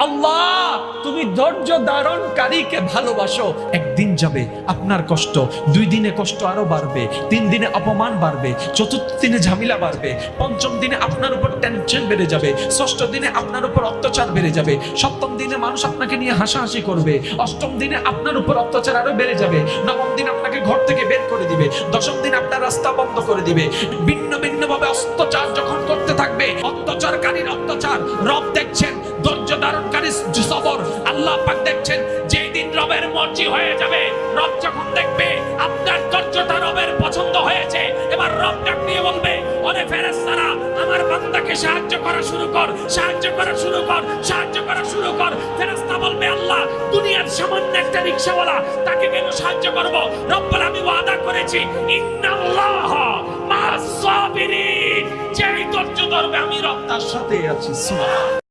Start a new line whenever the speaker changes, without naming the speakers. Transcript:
আল্লাহ তুমি ধৈর্য ধারণকারীকে ভালোবাসো। একদিন যাবে আপনার কষ্ট, 2 দিনে কষ্ট আরো বাড়বে, 3 দিনে অপমান বাড়বে, 4th দিনে ঝামেলা বাড়বে, 5ম দিনে আপনার উপর টেনশন বেড়ে যাবে, 6ষ্ঠ দিনে আপনার উপর অত্যাচার বেড়ে যাবে, 7ম দিনে মানুষ আপনাকে নিয়ে হাসাহাসি করবে, 8ম দিনে আপনার উপর অত্যাচার আরো বেড়ে যাবে, 9ম দিন আপনাকে ঘর থেকে বের করে দিবে, 10ম দিন আপনার রাস্তা বন্ধ করে দিবে। ভিন্ন ভিন্ন ভাবে অত্যাচার যখন করতে থাকবে, অত্যাচারকারীর অত্যাচার রব দেখছেন, ধৈর্য ধারণকারী সবর আল্লাহ পাক দেখছেন। যেই দিন রবের মর্জি হয়ে যাবে, রব যখন দেখবে আপনার ধৈর্যটা রবের পছন্দ হয়েছে, এবার রব ডাক দিয়ে বলবে, ওরে ফেরেশতারা আমার বান্দাকে সাহায্য করা শুরু কর, সাহায্য করা শুরু কর, সাহায্য করা শুরু কর। ফেরেশতা বলবে, আল্লাহ দুনিয়ার সামান্য একটা রিকশাওয়ালা, তাকে কেন সাহায্য করব? রব বলে, আমি ওয়াদা করেছি ইন্নাল্লাহ মা'আস সাবিরিন, যেই ধৈর্য ধরবে আমি রব তার সাথে আছি। সুবহান।